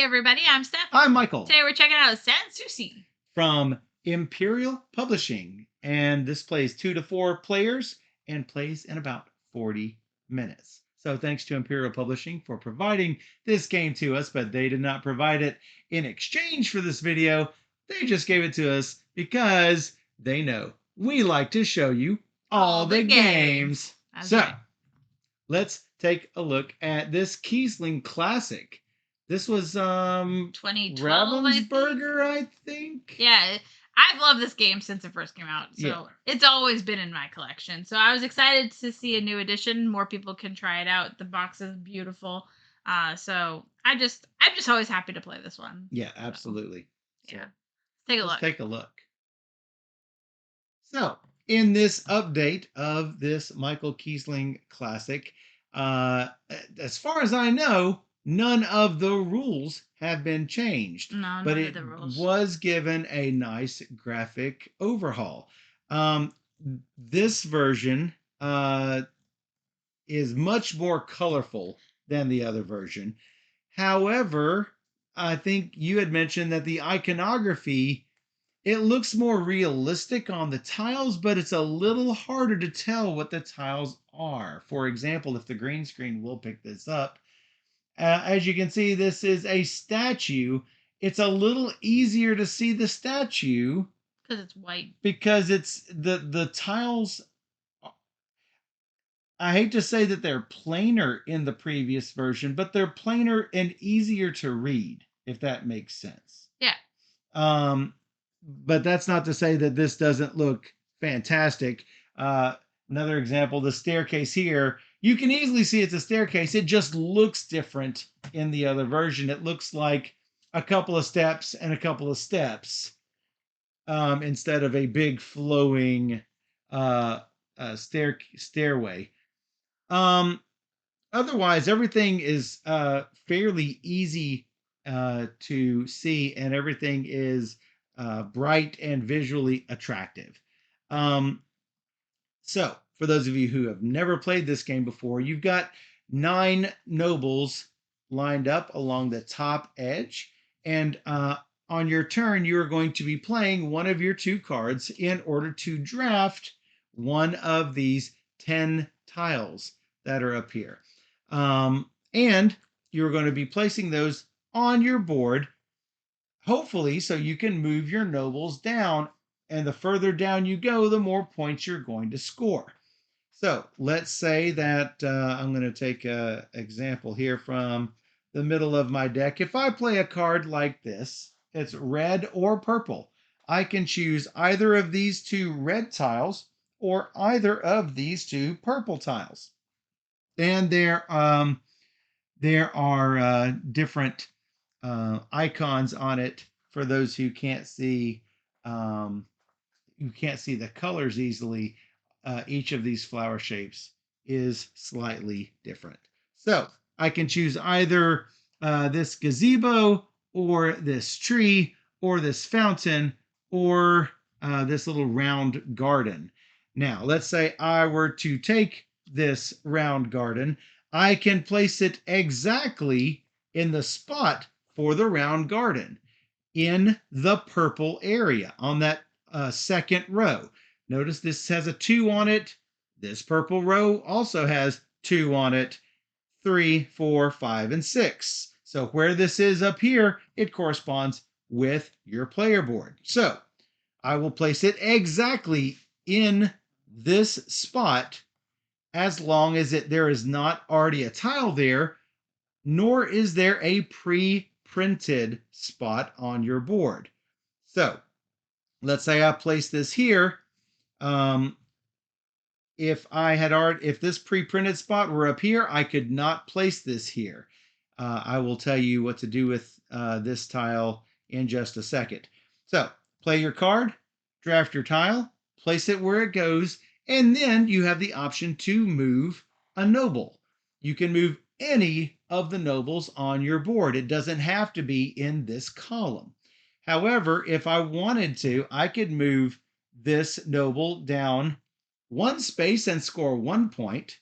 everybody, I'm Steph. I'm Michael. Today we're checking out Sanssouci From Imperial Publishing. And this plays 2 to 4 players and plays in about 40 minutes. So thanks to Imperial Publishing for providing this game to us, but they did not provide it in exchange for this video. They just gave it to us because they know we like to show you all the games. So right. let's take a look at this Kiesling Classic. This was 2012, Ravensburger, I think. Yeah, I've loved this game since it first came out, so It's always been in my collection. So I was excited to see a new edition. More people can try it out. The box is beautiful. So I'm just always happy to play this one. Yeah, absolutely. So, yeah, let's take a look. So in this update of this Michael Kiesling Classic, as far as I know, none of the rules have been changed. No, but none it of the rules. was given a nice graphic overhaul. This version is much more colorful than the other version. However, I think you had mentioned that the iconography, it looks more realistic on the tiles, but it's a little harder to tell what the tiles are. For example, if the green screen will pick this up, as you can see, this is a statue. It's a little easier to see the statue because it's white. Because it's the tiles. I hate to say that they're plainer in the previous version, but they're plainer and easier to read, if that makes sense. Yeah. But that's not to say that this doesn't look fantastic. Another example, the staircase here, you can easily see it's a staircase. It just looks different in the other version. It looks like a couple of steps and a couple of steps instead of a big flowing stairway. Otherwise, everything is fairly easy to see, and everything is bright and visually attractive. So, for those of you who have never played this game before, you've got 9 nobles lined up along the top edge, and on your turn, you are going to be playing one of your 2 cards in order to draft one of these 10 tiles that are up here. And you're going to be placing those on your board, hopefully so you can move your nobles down, and the further down you go, the more points you're going to score. So let's say that I'm going to take an example here from the middle of my deck. If I play a card like this, it's red or purple. I can choose either of these 2 red tiles or either of these 2 purple tiles. And there are different icons on it for those who can't see the colors easily. Each of these flower shapes is slightly different. So I can choose either this gazebo or this tree or this fountain or this little round garden. Now, let's say I were to take this round garden. I can place it exactly in the spot for the round garden in the purple area on that second row. Notice this has a 2 on it. This purple row also has 2 on it. 3, 4, 5, and 6. So where this is up here, it corresponds with your player board. So I will place it exactly in this spot as long as there is not already a tile there, nor is there a pre-printed spot on your board. So let's say I place this here. If this pre-printed spot were up here, I could not place this here. I will tell you what to do with this tile in just a second. So play your card, draft your tile, place it where it goes, and then you have the option to move a noble. You can move any of the nobles on your board. It doesn't have to be in this column. However, if I wanted to, I could move this noble down 1 space and score 1 point,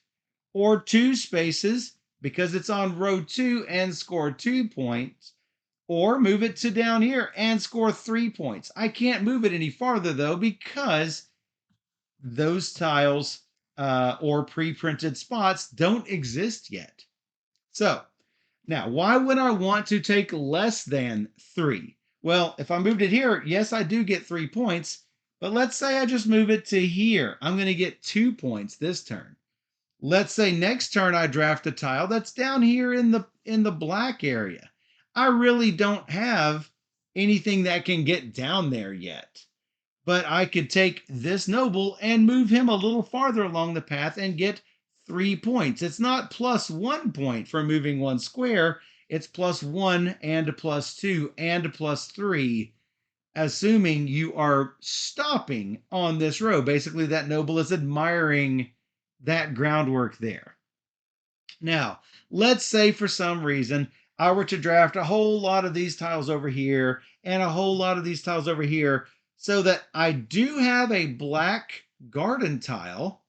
or 2 spaces because it's on row 2 and score 2 points, or move it to down here and score 3 points. I can't move it any farther though because those tiles or pre-printed spots don't exist yet. So now, why would I want to take less than 3? Well, if I moved it here, yes, I do get 3 points, but let's say I just move it to here. I'm going to get 2 points this turn. Let's say next turn I draft a tile that's down here in the black area. I really don't have anything that can get down there yet. But I could take this noble and move him a little farther along the path and get 3 points. It's not plus 1 point for moving one square. It's plus 1 and plus 2 and plus 3, assuming you are stopping on this row. Basically, that noble is admiring that groundwork there. Now, let's say for some reason I were to draft a whole lot of these tiles over here and a whole lot of these tiles over here so that I do have a black garden tile,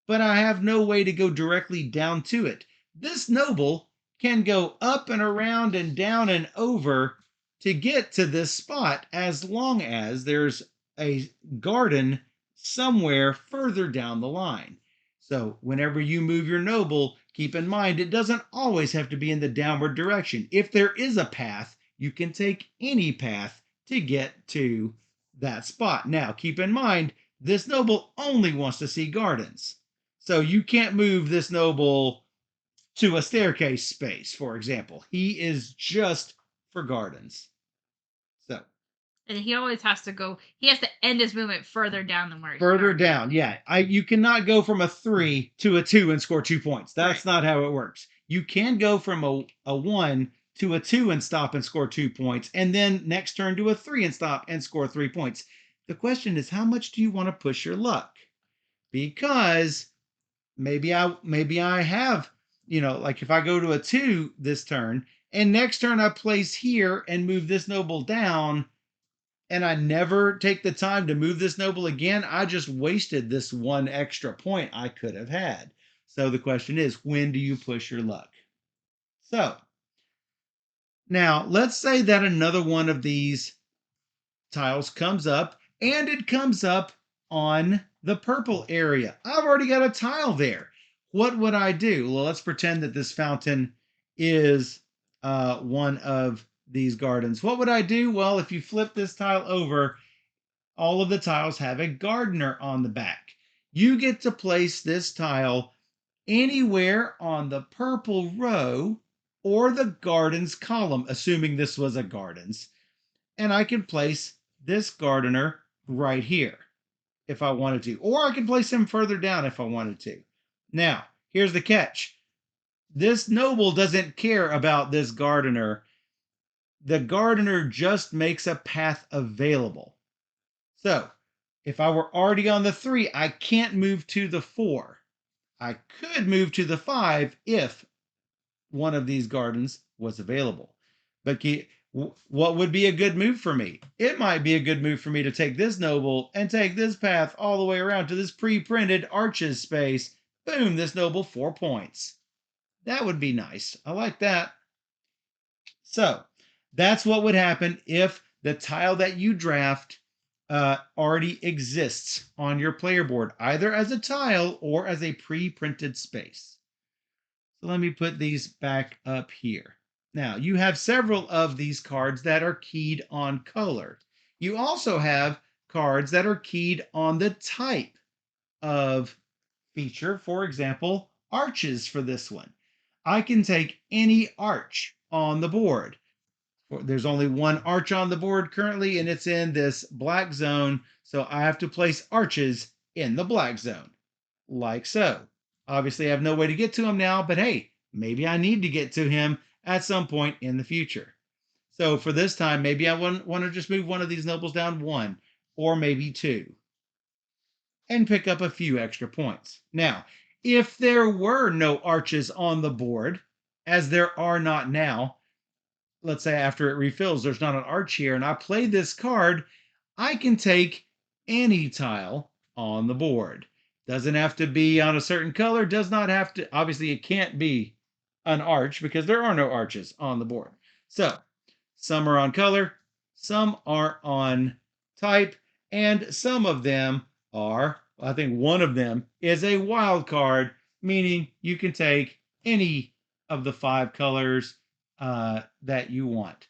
but I have no way to go directly down to it. This noble can go up and around and down and over to get to this spot as long as there's a garden somewhere further down the line. So whenever you move your noble, keep in mind it doesn't always have to be in the downward direction. If there is a path, you can take any path to get to that spot. Now, keep in mind, this noble only wants to see gardens. So you can't move this noble to a staircase space, for example. He is just for gardens. So. And he always has to go, he has to end his movement further down than where he Further started. down, yeah. You cannot go from a 3 to a 2 and score 2 points. That's not how it works. You can go from a 1 to a 2 and stop and score 2 points, and then next turn to a 3 and stop and score 3 points. The question is, how much do you want to push your luck? Because maybe I have, like if I go to a 2 this turn, and next turn I place here and move this noble down, and I never take the time to move this noble again, I just wasted this 1 extra point I could have had. So the question is, when do you push your luck? So now let's say that another one of these tiles comes up, and it comes up on the purple area. I've already got a tile there. What would I do? Well, let's pretend that this fountain is one of these gardens. What would I do? Well, if you flip this tile over, all of the tiles have a gardener on the back. You get to place this tile anywhere on the purple row or the gardens column, assuming this was a gardens. And I can place this gardener right here if I wanted to, or I can place him further down if I wanted to. Now, here's the catch. This noble doesn't care about this gardener. The gardener just makes a path available. So if I were already on the 3, I can't move to the 4. I could move to the 5 if one of these gardens was available. But what would be a good move for me? It might be a good move for me to take this noble and take this path all the way around to this pre-printed arches space. Boom, this noble 4 points. That would be nice. I like that. So that's what would happen if the tile that you draft already exists on your player board, either as a tile or as a pre-printed space. So let me put these back up here. Now, you have several of these cards that are keyed on color. You also have cards that are keyed on the type of feature. For example, arches for this one. I can take any arch on the board. There's only one arch on the board currently, and it's in this black zone, so I have to place arches in the black zone, like so. Obviously, I have no way to get to him now, but hey, maybe I need to get to him at some point in the future. So for this time, maybe I want to just move one of these nobles down 1, or maybe 2, and pick up a few extra points. Now, if there were no arches on the board, as there are not now, let's say after it refills, there's not an arch here, and I play this card, I can take any tile on the board. Doesn't have to be on a certain color, does not have to, obviously it can't be an arch because there are no arches on the board. So some are on color, some are on type, and some of them are, I think one of them is a wild card, meaning you can take any of the 5 colors that you want.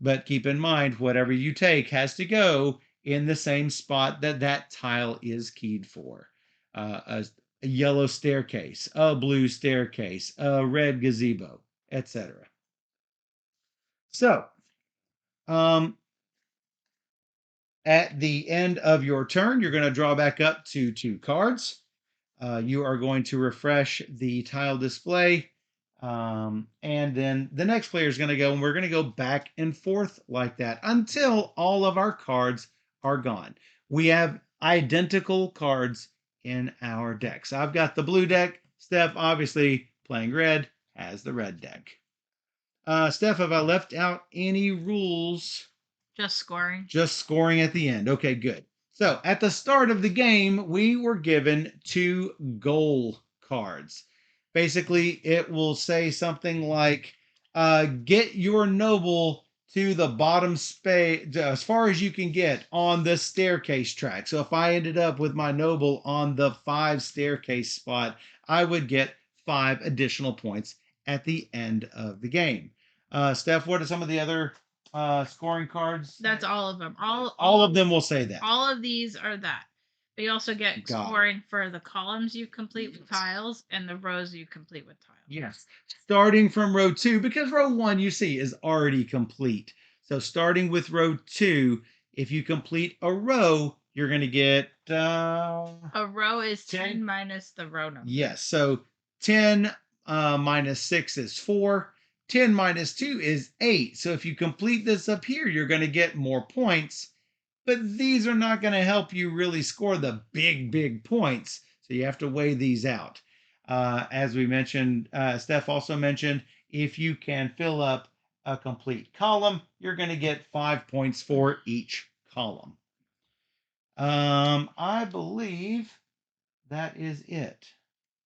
But keep in mind, whatever you take has to go in the same spot that that tile is keyed for. A yellow staircase, a blue staircase, a red gazebo, etc. So, at the end of your turn, you're going to draw back up to 2 cards. You are going to refresh the tile display. And then the next player is going to go, and we're going to go back and forth like that until all of our cards are gone. We have identical cards in our decks. I've got the blue deck. Steph, obviously playing red, has the red deck. Steph, have I left out any rules? Just scoring. Just scoring at the end. Okay, good. So at the start of the game, we were given 2 goal cards. Basically, it will say something like, get your noble to the bottom space as far as you can get on the staircase track. So if I ended up with my noble on the 5 staircase spot, I would get 5 additional points at the end of the game. Steph, what are some of the other scoring cards? That's all of them. All of them will say that. All of these are that. But you also get scoring for the columns you complete with tiles and the rows you complete with tiles. Yes. Starting from row 2, because row 1 you see is already complete. So starting with row 2, if you complete a row, you're going to get a row is 10 minus the row number. Yes. So 10 minus 6 is 4. 10 minus 2 is 8. So if you complete this up here, you're going to get more points. But these are not going to help you really score the big points. So you have to weigh these out. As we mentioned, Steph also mentioned, if you can fill up a complete column, you're going to get 5 points for each column. I believe that is it.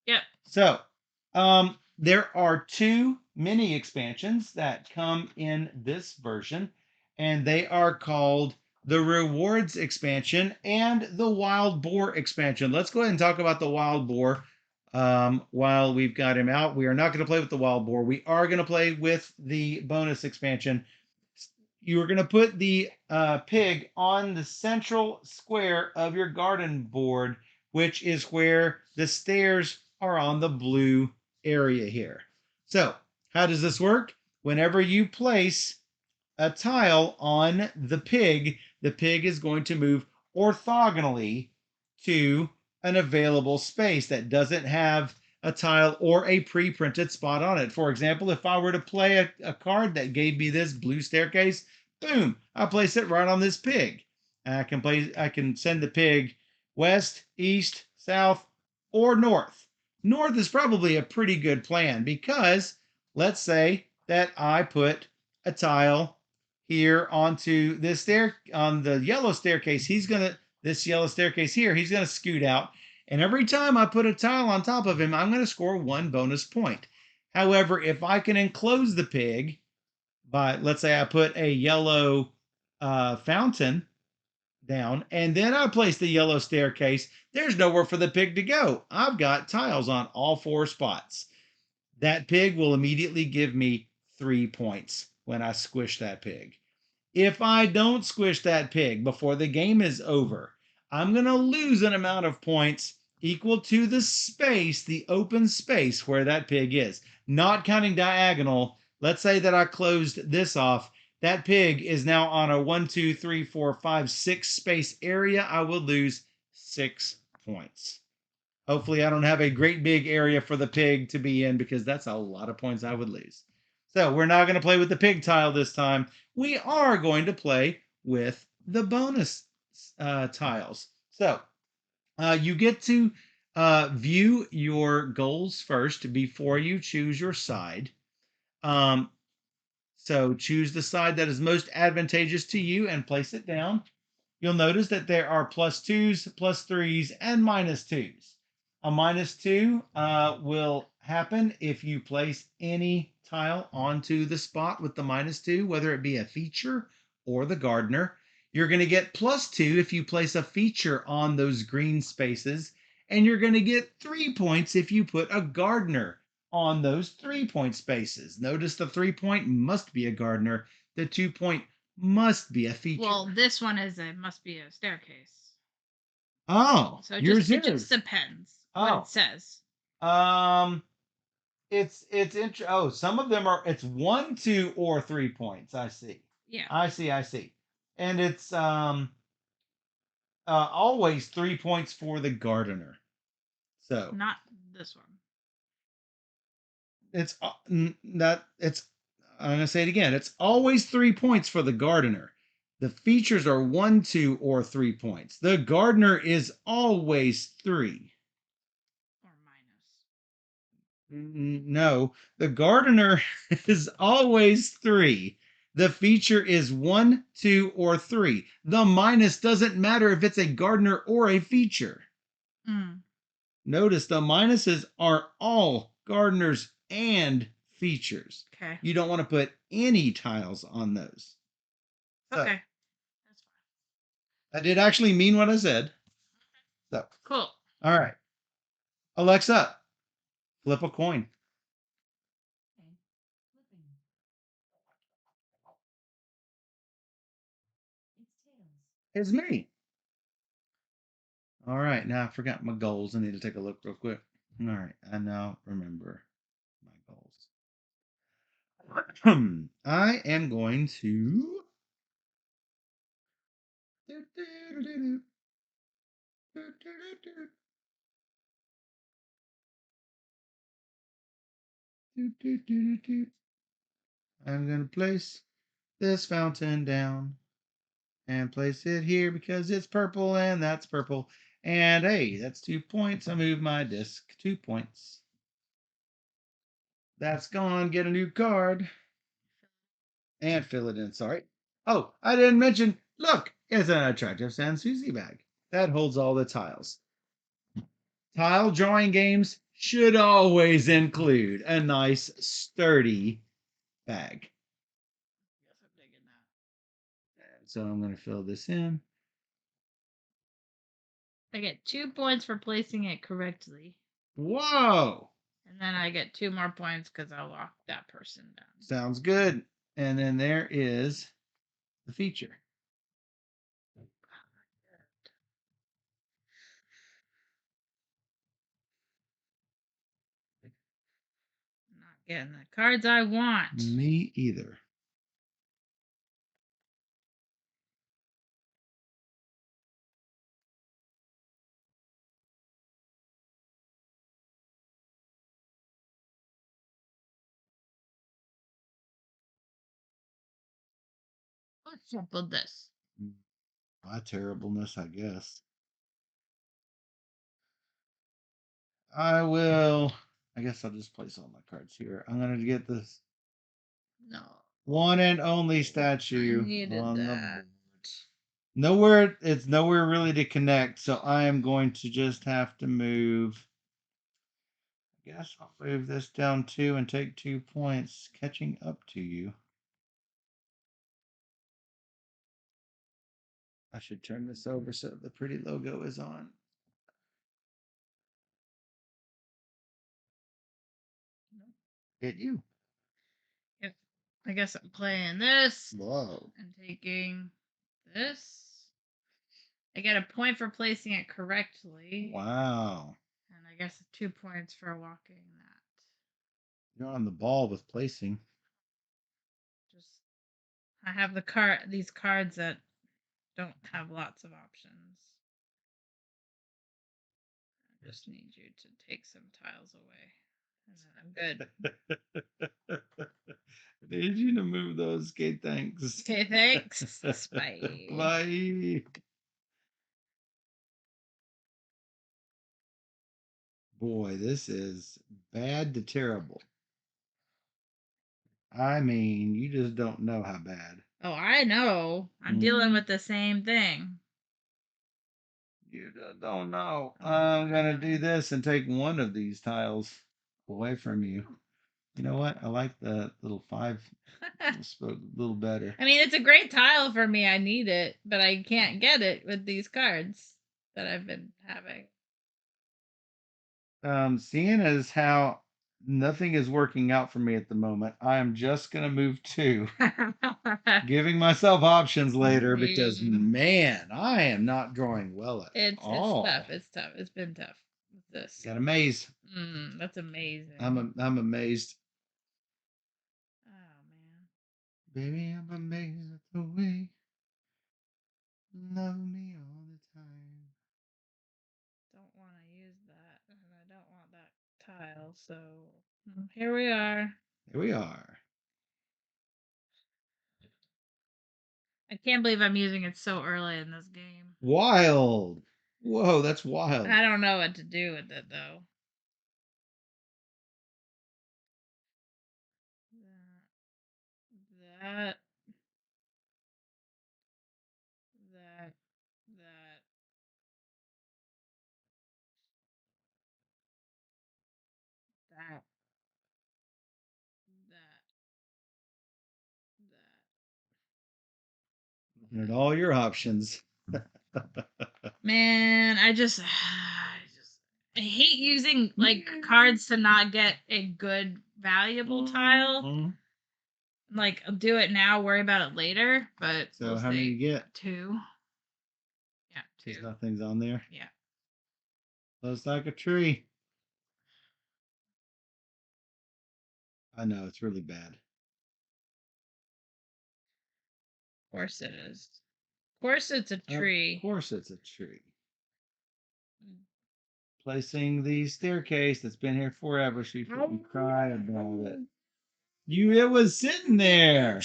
Yep. So, there are 2 mini expansions that come in this version, and they are called the Rewards expansion and the Wild Boar expansion. Let's go ahead and talk about the Wild Boar while we've got him out. We are not going to play with the Wild Boar. We are going to play with the bonus expansion. You are going to put the pig on the central square of your garden board, which is where the stairs are on the blue area here. So, how does this work? Whenever you place a tile on the pig is going to move orthogonally to an available space that doesn't have a tile or a pre-printed spot on it. For example, if I were to play a card that gave me this blue staircase, boom, I'll place it right on this pig. I can send the pig west, east, south, or north. North is probably a pretty good plan because let's say that I put a tile here onto this on the yellow staircase. This yellow staircase here, he's gonna scoot out. And every time I put a tile on top of him, I'm gonna score 1 bonus point. However, if I can enclose the pig by, let's say I put a yellow fountain down, and then I place the yellow staircase, there's nowhere for the pig to go. I've got tiles on all 4 spots. That pig will immediately give me 3 points when I squish that pig. If I don't squish that pig before the game is over, I'm going to lose an amount of points equal to the space, the open space where that pig is. Not counting diagonal, let's say that I closed this off. That pig is now on a 1, 2, 3, 4, 5, 6 space area. I will lose 6 points. Hopefully I don't have a great big area for the pig to be in because that's a lot of points I would lose. So we're not going to play with the pig tile this time. We are going to play with the bonus tiles. So you get to view your goals first before you choose your side. So choose the side that is most advantageous to you and place it down. You'll notice that there are +2s, +3s, and -2s. A -2 will happen if you place any tile onto the spot with the -2, whether it be a feature or the gardener. You're going to get +2 if you place a feature on those green spaces, and you're going to get 3 points if you put a gardener on those 3-point spaces. Notice the 3-point must be a gardener, the 2-point must be a feature. Well, this one must be a staircase. Oh, so yours it is. just depends what it says. Oh, some of them are. It's 1, 2, or 3 points. I see. Yeah. I see. And it's always 3 points for the gardener. So Not this one. it's that it's. I'm gonna say it again. It's always 3 points for the gardener. The features are 1, 2, or 3 points. The gardener is always 3. Or minus. No, the gardener is always 3. The feature is 1, 2, or 3. The minus doesn't matter if it's a gardener or a feature. Notice the minuses are all gardeners and features. Okay. You don't want to put any tiles on those. Okay. That's fine. I did actually mean what I said. So cool. All right. Alexa, flip a coin. It's me. All right, now I forgot my goals. I need to take a look real quick. All right, I now remember my goals. I am going to. I'm going to place this fountain down and place it here because it's purple and that's purple. And hey, that's 2 points. I move my disc 2 points. That's gone. Get a new card. And fill it in. Sorry. Oh, I didn't mention. Look, it's an attractive Sanssouci bag that holds all the tiles. Tile drawing games should always include a nice, sturdy bag. Yes, I'm digging that. And so I'm going to fill this in. I get 2 points for placing it correctly. Whoa! And then I get 2 more points because I locked that person down. Sounds good. And then there is the feature. Not getting the cards I want. Me either. Let's shuffle this. My terribleness, I guess. I will. I guess I'll just place all my cards here. I'm going to get this. No. One and only statue I needed on that. the board. Nowhere, it's nowhere really to connect, so I am going to just have to move. I guess I'll move this down 2 and take 2 points, catching up to you. I should turn this over so the pretty logo is on. Hit you. Yep. I guess I'm playing this. Whoa. And taking this. I get a point for placing it correctly. Wow. And I guess 2 points for walking that. You're on the ball with placing. Just I have these cards that don't have lots of options. I just need you to take some tiles away. And then I'm good. I need you to move those. Okay, thanks. Okay, thanks. Bye. Bye. Boy, this is bad to terrible. I mean, you just don't know how bad. Oh, I know. I'm dealing with the same thing. You just don't know. I'm going to do this and take one of these tiles away from you. You know what? I like the little 5 spoke a little better. I mean, it's a great tile for me. I need it, but I can't get it with these cards that I've been having. Seeing as how nothing is working out for me at the moment, I am just gonna move 2, giving myself options later because man, I am not drawing well at all. It's tough. It's tough. It's been tough with this. Got a maze. That's amazing. I'm amazed. Oh man. Baby, I'm amazed at the way you love me all the time. Don't want to use that, and I don't want that tile. So here we are. Here we are. I can't believe I'm using it so early in this game. Wild. Whoa, that's wild. I don't know what to do with it though. That. That. That. That. That. And all your options. Man, I hate using like cards to not get a good valuable tile. Mm-hmm. Like I'll do it now, worry about it later. But so how many you get? 2. Yeah, 2. There's nothing's on there. Yeah. Looks like a tree. I know it's really bad. Of course it is. Of course it's a tree. Of course it's a tree. Placing the staircase that's been here forever, so you cry about it. It was sitting there.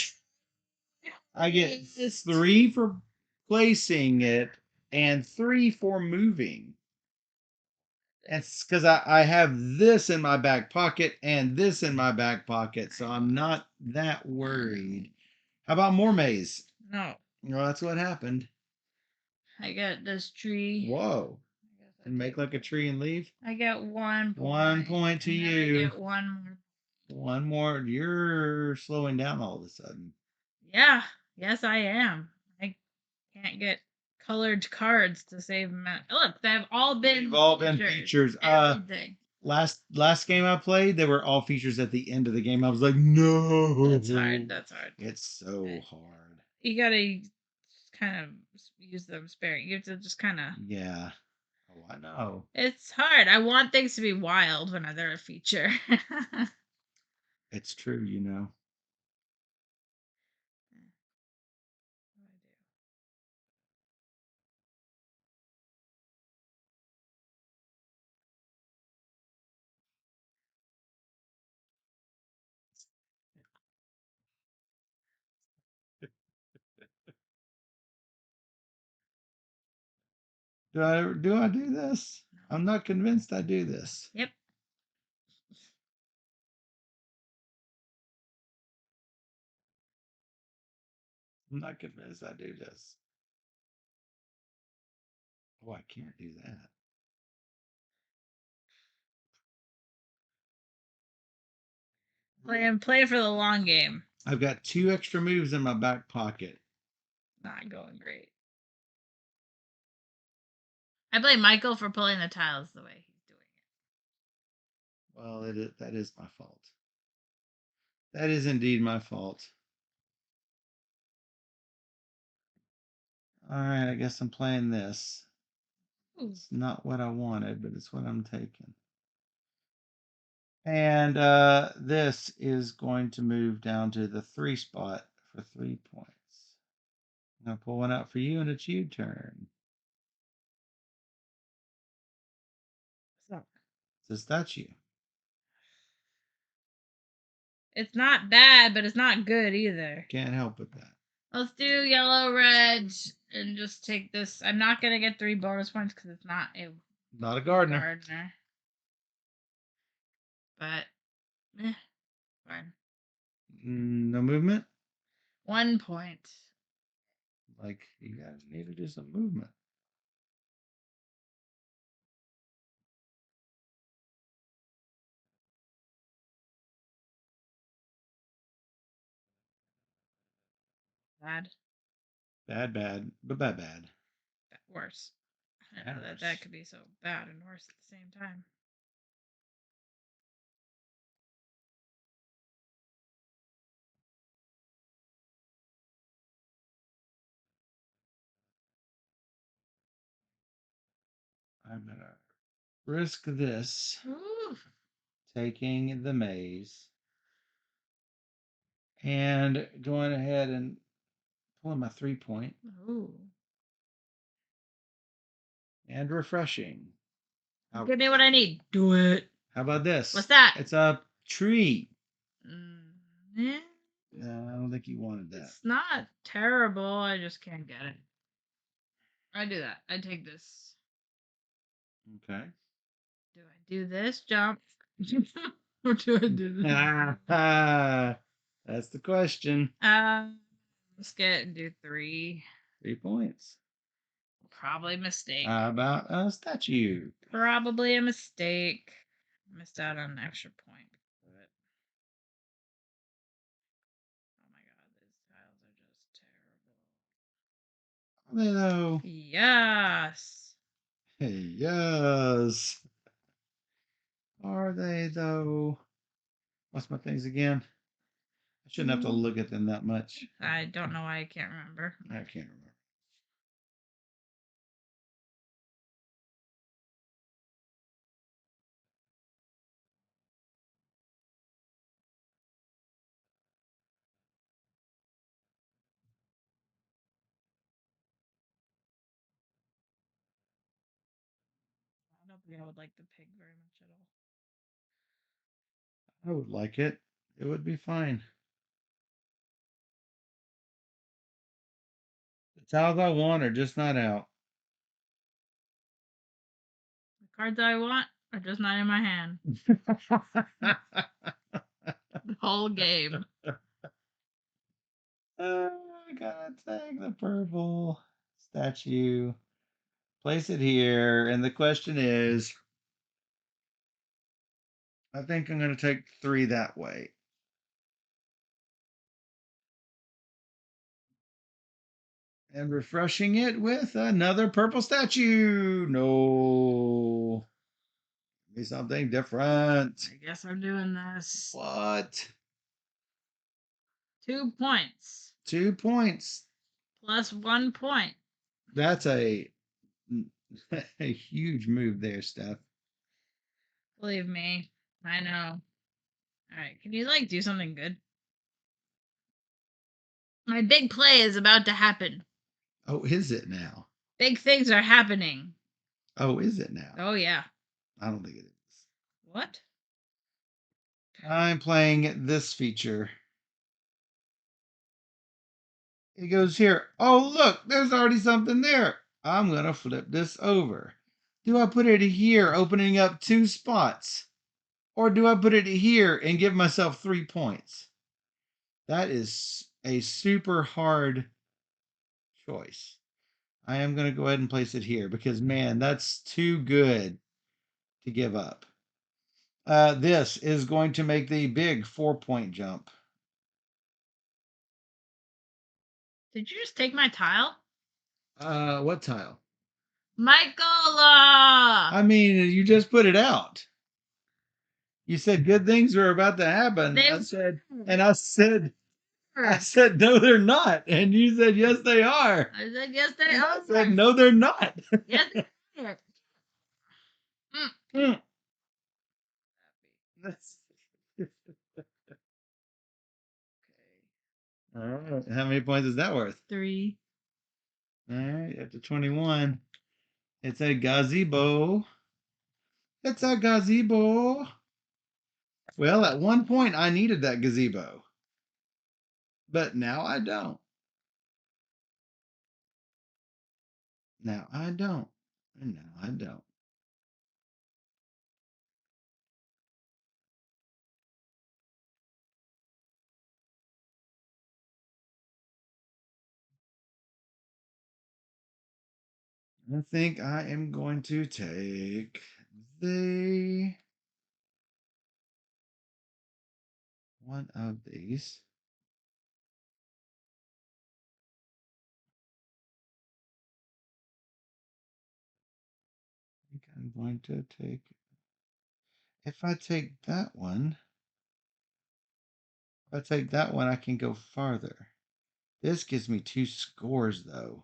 I get 3 for placing it and 3 for moving. It's because I have this in my back pocket and this in my back pocket, so I'm not that worried. How about more maze? No. Well, that's what happened. I got this tree. Whoa. And make like a tree and leave? I get 1 point. 1 point to you. I get 1 more. 1 more. You're slowing down all of a sudden. Yeah. Yes, I am. I can't get colored cards to save them. Look, they've all been. They've all been features. Everything. Last game I played, they were all features at the end of the game. I was like, no. That's hard. That's hard. It's so hard. You gotta kind of use them sparing. You have to just kind of. Yeah. Oh, I know. It's hard. I want things to be wild when they're a feature. It's true, you know. Do I do this? I'm not convinced I do this. Yep. I'm not convinced I do this. Oh, I can't do that. Play for the long game. I've got 2 extra moves in my back pocket. Not going great. I blame Michael for pulling the tiles the way he's doing it. Well, that is my fault. That is indeed my fault. All right, I guess I'm playing this. Ooh. It's not what I wanted, but it's what I'm taking. And this is going to move down to the 3 spot for 3 points. I'm going to pull one out for you, and it's your turn. So, that's you. It's not bad, but it's not good either. Can't help with that. Let's do yellow, red, and just take this. I'm not going to get 3 bonus points because it's not a gardener. But, fine. No movement? 1 point. Like, you guys need to do some movement. bad. Bad, but bad. Worse. I Bad know that worse. that could be so bad and worse at the same time. I'm gonna risk this, Ooh. taking the maze, and going ahead and pulling my 3-point Ooh. and refreshing. Give me what I need. Do it. How about this? What's that? It's a tree. Yeah. No, I don't think you wanted that. It's not terrible. I just can't get it. I do that. I take this. Okay. Do I do this jump? Or do I do this? That's the question. Let's do 3. 3 points. Probably a mistake. How about a statue? Probably a mistake. Missed out on an extra point. But oh my god, these tiles are just terrible. Are they though? Yes. Yes. Are they though? What's my things again? I shouldn't have to look at them that much. I don't know why I can't remember. I can't remember. I don't think I would like the pig very much at all. I would like it. It would be fine. The tiles I want are just not out. The cards I want are just not in my hand. The whole game. I gotta take the purple statue, place it here, and the question is, I think I'm gonna take 3 that way. And refreshing it with another purple statue. No. Be something different. I guess I'm doing this. What? 2 points. 2 points. Plus 1 point. That's a a huge move there, Steph. Believe me. I know. Alright, can you do something good? My big play is about to happen. Oh, is it now? Big things are happening. Oh, is it now? Oh yeah. I don't think it is. What? I'm playing this feature. It goes here. Oh, look, there's already something there. I'm going to flip this over. Do I put it here, opening up 2 spots? Or do I put it here and give myself 3 points? That is a super hard choice. I am going to go ahead and place it here because, man, that's too good to give up. This is going to make the big 4-point jump. Did you just take my tile? What tile? Michael! I mean, you just put it out. You said good things were about to happen. I said, no, they're not. And you said, yes, they are. I said, yes, they And are. I said, no, they're not. Yes, they are. Mm. All right. How many points is that worth? 3. All right, up to 21. It's a gazebo. It's a gazebo. Well, at one point, I needed that gazebo. But now I don't. Now I don't. And now I don't. I think I am going to take the one of these. going to take. If I take that one, I can go farther. This gives me 2 scores, though.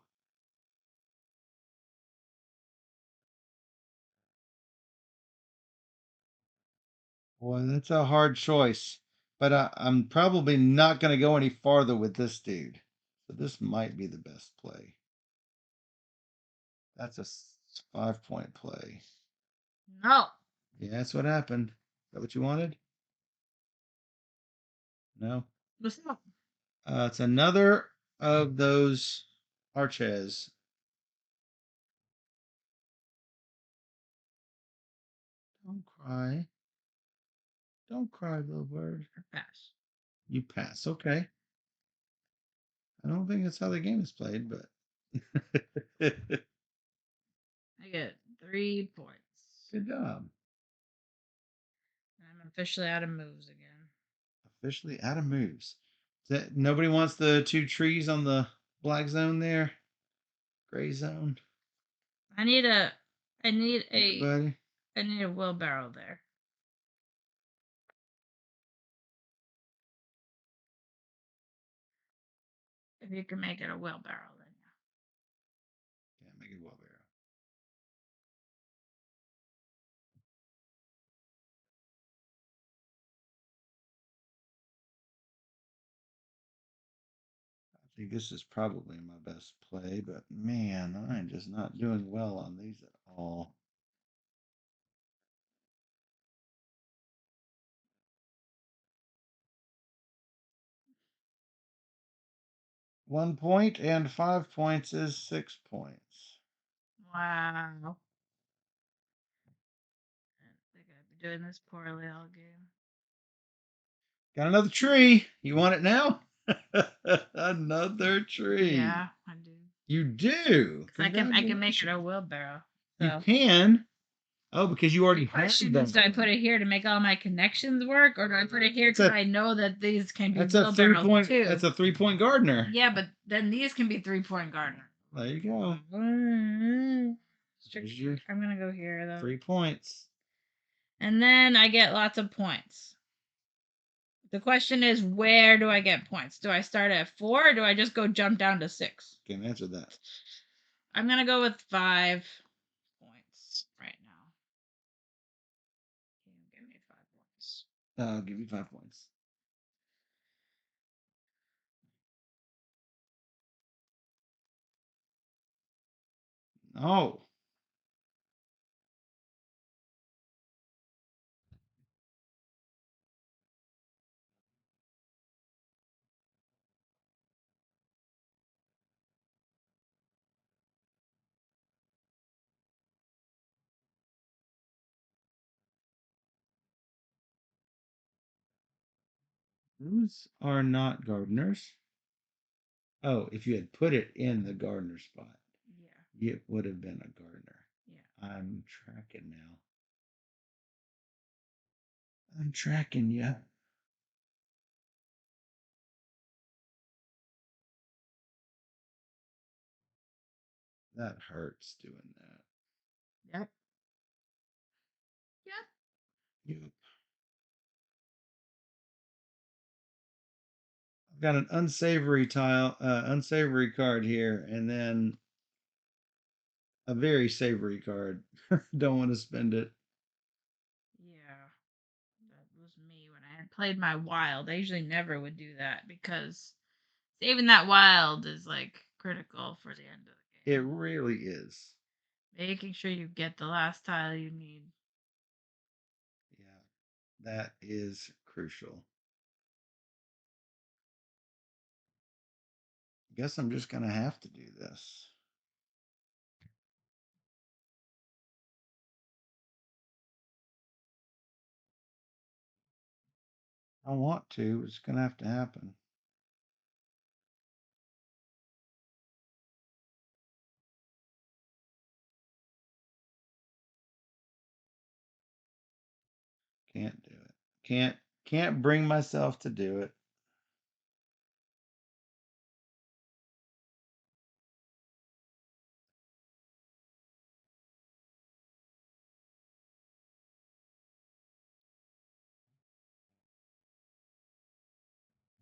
Boy, that's a hard choice. But I'm probably not going to go any farther with this dude. So this might be the best play. That's a 5-point play. No. Yeah, that's what happened. Is that what you wanted? No. What's up? It's another of those arches. Don't cry. Don't cry, little bird. Pass. You pass. Okay. I don't think that's how the game is played, but. I get 3 points. Good job. I'm officially out of moves again. Officially out of moves. Nobody wants the 2 trees on the black zone there? Gray zone? I need a Anybody? I need a wheelbarrow there. If you can make it a wheelbarrow, then yeah. Can't make it wheelbarrow. I think this is probably my best play, but man, I'm just not doing well on these at all. One point and 5 points is 6 points. Wow. I think I've been doing this poorly all game. Got another tree. You want it now? Another tree. Yeah, I do. You do. I can make it a wheelbarrow. So. You can. Oh, because you already have them. Do I put it here to make all my connections work, or do I put it here because I know that these can be wheelbarrows too? That's a 3-point gardener. Yeah, but then these can be 3-point gardener. There you go. I'm gonna go here though. 3 points. And then I get lots of points. The question is, where do I get points? Do I start at 4 or do I just go jump down to 6? Can't answer that. I'm going to go with 5 points right now. Can you give me 5 points? I'll give you 5 points. Oh. Those are not gardeners. Oh, if you had put it in the gardener spot, yeah, it would have been a gardener. Yeah. I'm tracking now. I'm tracking you. That hurts doing that. Yep. Yep. Yep. I've got an unsavory unsavory card here, and then a very savory card. Don't want to spend it. Yeah. That was me when I had played my wild. I usually never would do that because saving that wild is like critical for the end of the game. It really is. Making sure you get the last tile you need. Yeah, that is crucial. Guess I'm just going to have to do this. I want to. It's going to have to happen. Can't do it. Can't bring myself to do it.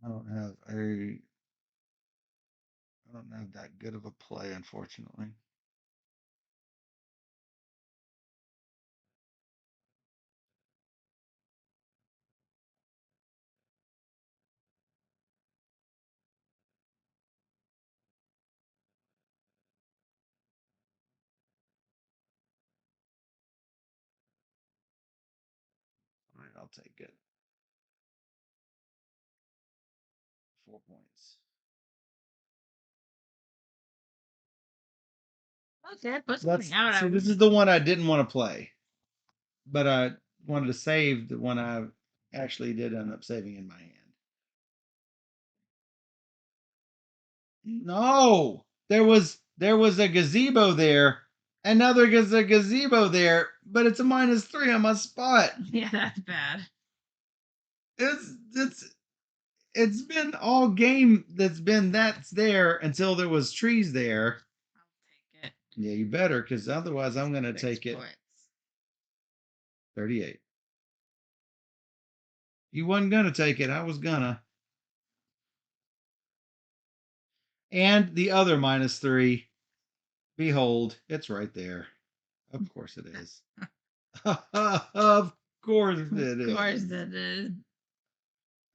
I don't have that good of a play, unfortunately. All right, I'll take it. 4 points. Okay, put That's something out. see, this is the one I didn't want to play, but I wanted to save the one I actually did end up saving in my hand. No, there was a gazebo there, and now there's a gazebo there, but it's a -3 on my spot. Yeah, that's bad. It's been all game that's there until there was trees there. I'll take it. Yeah, you better, because otherwise I'm gonna 6 take it. points. 38. You wasn't gonna take it. I was gonna. And the other -3. Behold, it's right there. Of course it is. Of course it is. Of course it is.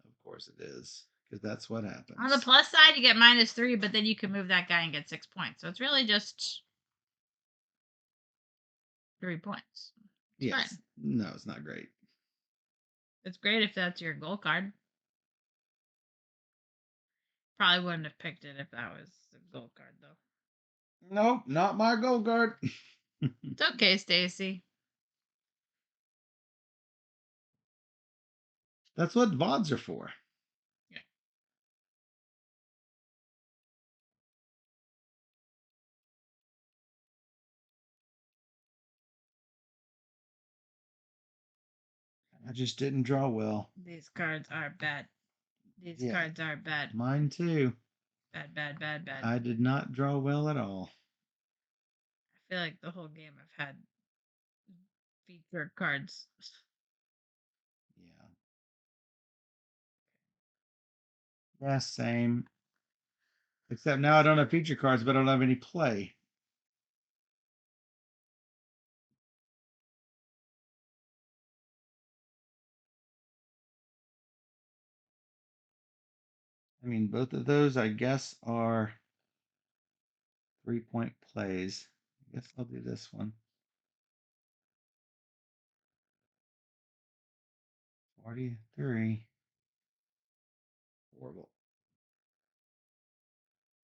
Of course it is. Because that's what happens. On the plus side, you get -3, but then you can move that guy and get 6 points. So it's really just 3 points. It's yes. fine. No, it's not great. It's great if that's your goal card. Probably wouldn't have picked it if that was a goal card, though. Nope, not my goal card. It's okay, Stacy. That's what VODs are for. Yeah. I just didn't draw well. These cards are bad. These cards are bad. Mine too. Bad, bad, bad, bad. I did not draw well at all. I feel like the whole game I've had featured cards. Yeah. Yeah, same. Except now I don't have feature cards, but I don't have any play. I mean, both of those, I guess, are 3-point plays. I guess I'll do this one. 43. Horrible.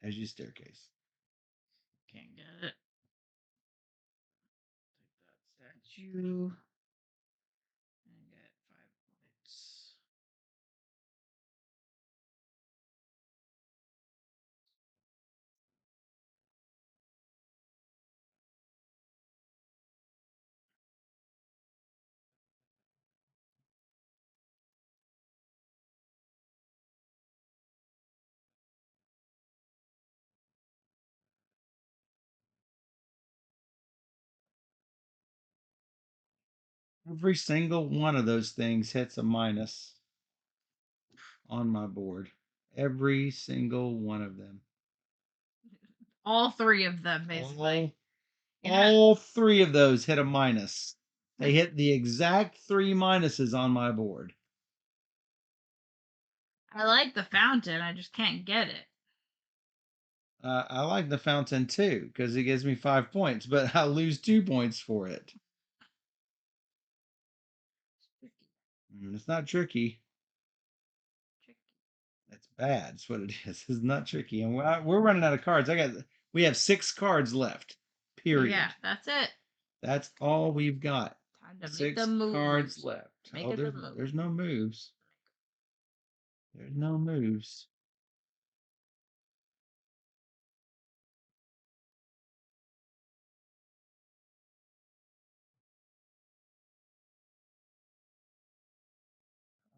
As you staircase. Can't get it. Take that statue. And get 5 points. Every single one of those things hits a minus on my board. Every single one of them. All 3 of them, basically. All 3 of those hit a minus. They hit the exact 3 minuses on my board. I like the fountain. I just can't get it. I like the fountain too because it gives me 5 points, but I'll lose 2 points for it. It's not tricky. It's bad. That's what it is. It's not tricky, and we're running out of cards. We have 6 cards left. Period. Yeah, that's it. That's all we've got. Time to 6 make the moves. cards left. Make There's no moves. There's no moves.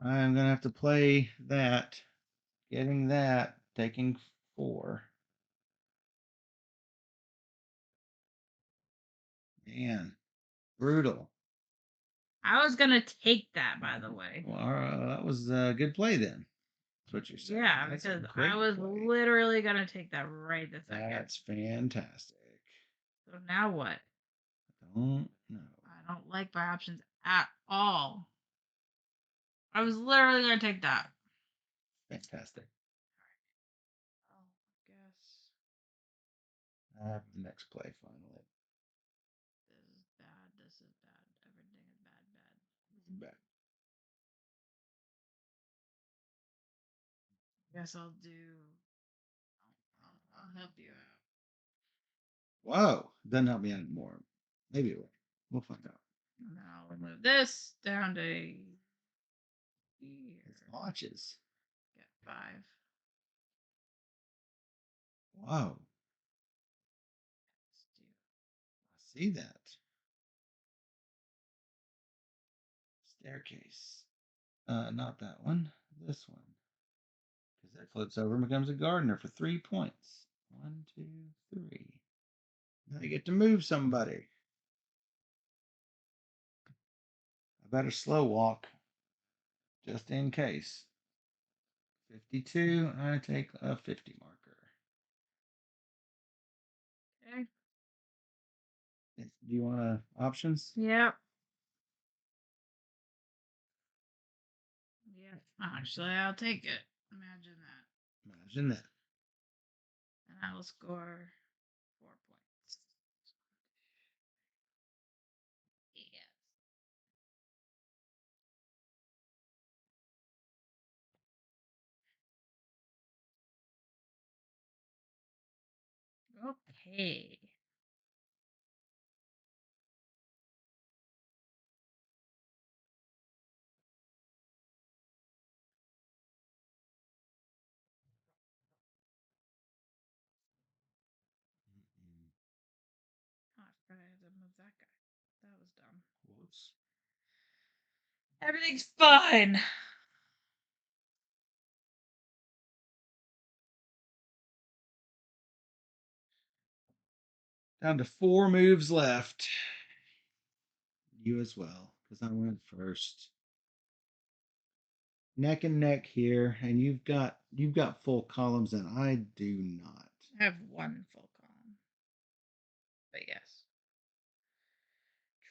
I'm gonna have to play that. Getting that. Taking 4. Man, brutal. I was gonna take that, by the way. Well, that was a good play then. That's what you're saying. Yeah, That's because a great I was play. literally gonna take that right this second. That's fantastic. So now what? Don't know. I don't like my options at all. I was literally gonna take that. Fantastic. Oh, I guess I have the next play finally. this is bad. This is bad. Everything is bad, bad. This is bad. Guess I'll do. I'll help you out. Whoa. Doesn't help me anymore. Maybe it will. We'll find out. Now we'll move this down to here. It's notches. Get 5. Wow. Let's do. I see that. Staircase. Not that one. This one. Because that flips over and becomes a gardener for 3 points. 1, 2, 3. Now you get to move somebody. I better slow walk. Just in case. 52. I take a 50 marker. Okay. Do you want options? Yep. Yeah. Actually, I'll take it. Imagine that. Imagine that. And I will score 4 points. Yes. Okay. Oh, I forgot I had to move that guy. That was dumb. Whoops. Everything's fine. Down to 4 moves left. You as well, because I went first. Neck and neck here, and you've got full columns, and I do not. I have 1 full column. But yes.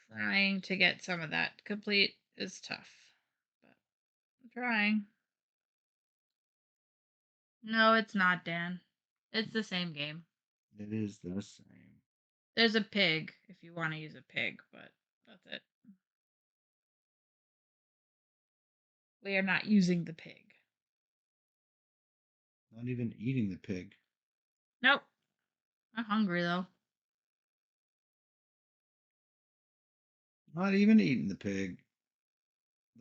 Trying to get some of that complete is tough. But I'm trying. No, it's not, Dan. It's the same game. It is the same. There's a pig if you want to use a pig, but that's it. We are not using the pig. Not even eating the pig. Nope. I'm hungry though. Not even eating the pig.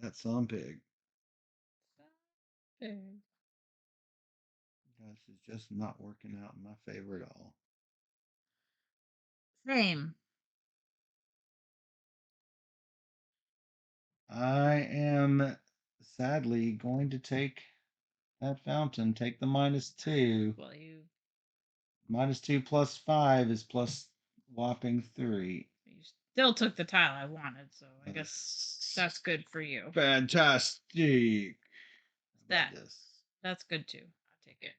That's some pig. Pig. This is just not working out in my favor at all. Same. I am sadly going to take that fountain. Take the -2. Well, you -2 plus 5 is plus whopping 3. still took the tile I wanted, so I guess that's good for you. Fantastic. That's good too. I'll take it.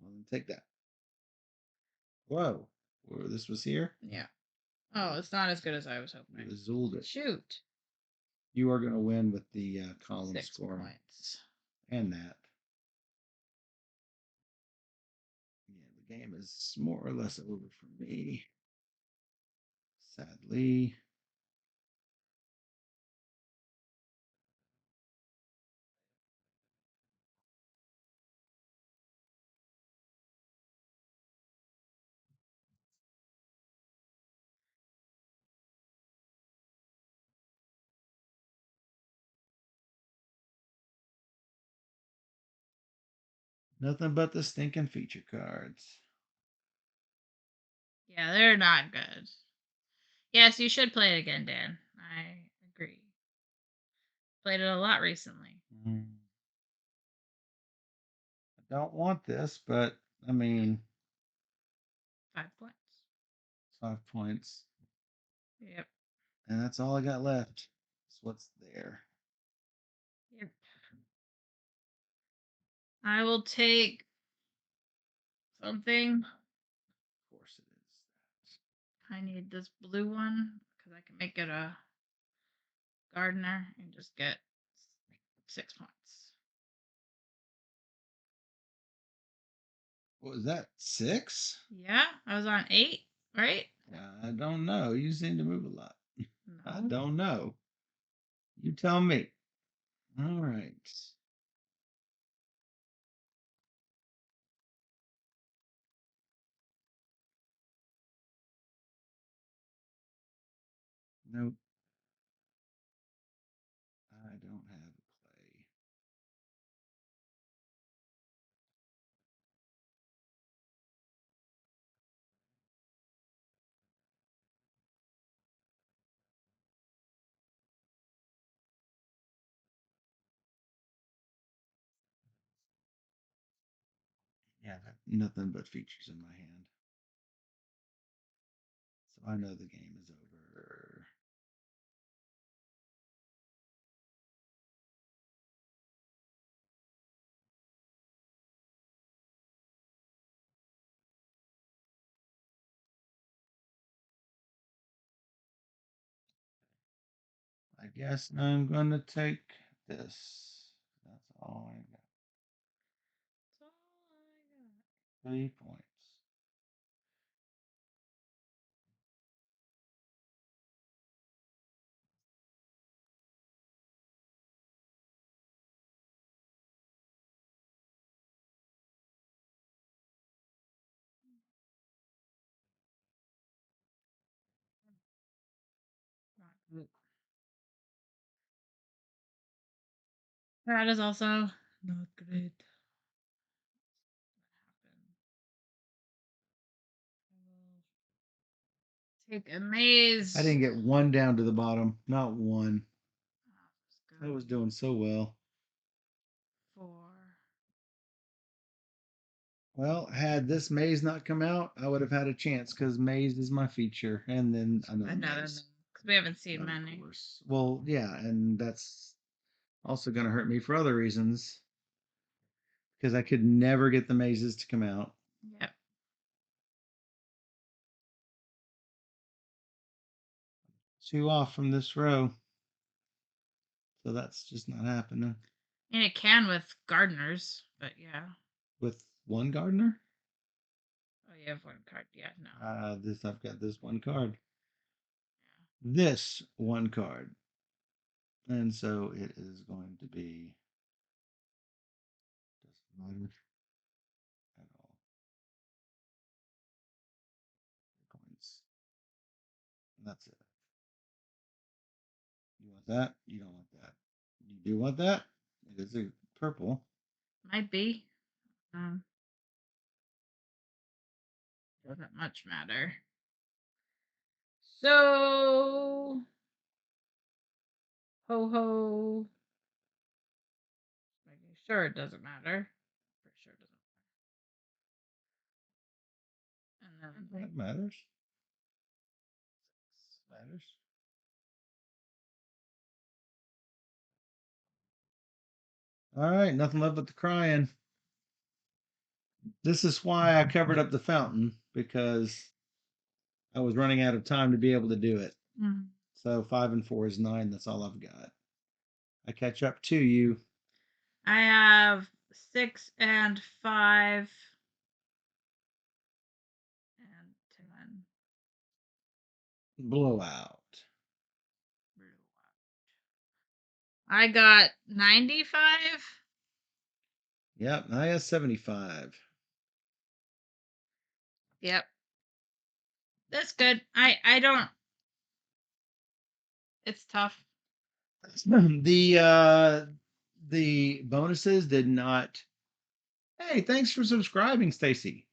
Well, then take that. Whoa. Whoa, this was here? Yeah. Oh, it's not as good as I was hoping. You zooled it. Shoot. You are going to win with the column 6 score. points. And that. Yeah, the game is more or less over for me. Sadly. Nothing but the stinking feature cards. Yeah, they're not good. Yes, you should play it again, Dan. I agree. Played it a lot recently. I don't want this, but I mean, 5 points. 5 points. Yep. And that's all I got left. That's what's there. Yep. I will take something. Of course it is. I need this blue one because I can make it a gardener and just get 6 points. What was that? 6? Yeah, I was on 8, right? I don't know. You seem to move a lot. I No. don't know. You tell me. All right. Nope. I don't have clay. Yeah, nothing but features in my hand. So I know the game is over. I guess I'm going to take this. That's all I got. That's all I got. 3 points. Not good. That is also not great. Take a maze. I didn't get one down to the bottom. Not one. I was doing so well. 4. Well, had this maze not come out, I would have had a chance because maze is my feature, and then another maze. Because we haven't seen Of many. course. Well, yeah, and that's also going to hurt me for other reasons because I could never get the mazes to come out. Yep. 2 off from this row. So that's just not happening. And it can with gardeners, but yeah. With one gardener? Oh, you have one card. Yeah, no. I've got this one card. Yeah. This one card. And so it is going to be doesn't matter at all. Coins. And that's it. You want that? You don't want that. You do want that? It is a purple. Might be. Doesn't much matter. So, ho ho. Making sure it doesn't matter. Pretty sure it doesn't matter. And then That matters. Matters. All right, nothing left but the crying. This is why I covered up the fountain because I was running out of time to be able to do it. Mhm. So 5 and 4 is 9. That's all I've got. I catch up to you. I have 6 and 5 and 10. Blowout. I got 95. Yep, I have 75. Yep. That's good. I don't. It's tough. The bonuses did not. Hey, thanks for subscribing, Stacy.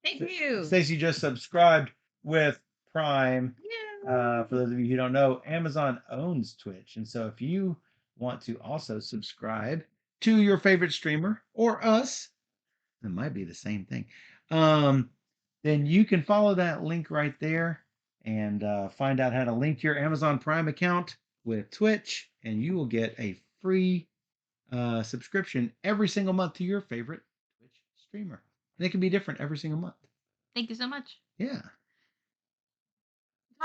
Thank you. Stacy just subscribed with Prime. Yeah. For those of you who don't know, Amazon owns Twitch, and so if you want to also subscribe to your favorite streamer or us, it might be the same thing. Then you can follow that link right there and find out how to link your Amazon Prime account with Twitch, and you will get a free subscription every single month to your favorite Twitch streamer. And it can be different every single month. Thank you so much. Yeah.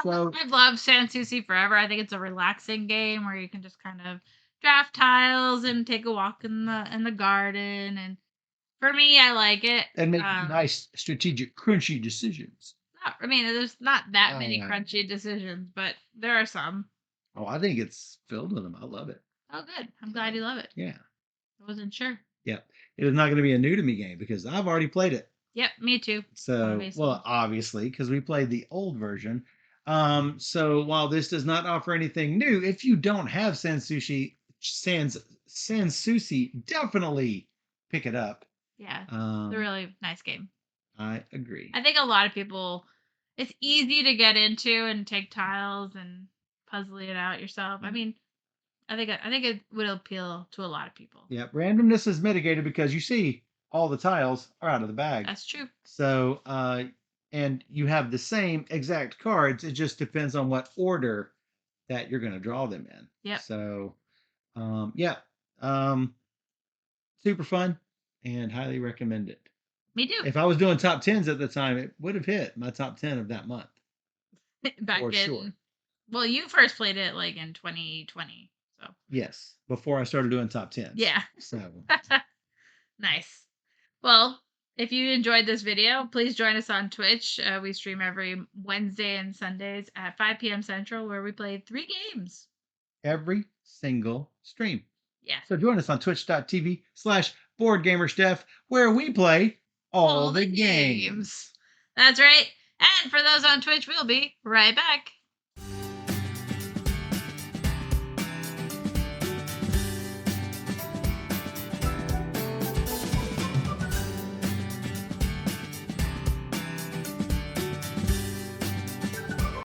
So I've loved Sanssouci forever. I think it's a relaxing game where you can just kind of draft tiles and take a walk in the garden. And for me, I like it. And make nice, strategic, crunchy decisions. I mean, there's not that many know. crunchy decisions, but there are some. Oh, I think it's filled with them. I love it. Oh, good. I'm glad you love it. Yeah. I wasn't sure. Yep. It is not going to be a new to me game because I've already played it. Yep, me too. So, well, obviously, because we played the old version. So while this does not offer anything new, if you don't have Sanssouci, definitely pick it up. Yeah, it's a really nice game. I agree. I think a lot of people, it's easy to get into and take tiles and puzzle it out yourself. I mean, I think it would appeal to a lot of people. Yeah, randomness is mitigated because you see all the tiles are out of the bag. That's true. So, and you have the same exact cards. It just depends on what order that you're going to draw them in. Yeah. So, yeah, super fun and highly recommend it. Me too. If I was doing top 10s at the time, it would have hit my top 10 of that month. Back in, sure. Well, you first played it like in 2020. So yes, before I started doing top 10s. Yeah. So nice. Well, if you enjoyed this video, please join us on Twitch. We stream every Wednesday and Sundays at 5 p.m. Central, where we play 3 games. Every single stream. Yeah. So join us on twitch.tv/BoardGamerSteph, where we play all the games. That's right. And for those on Twitch, we'll be right back.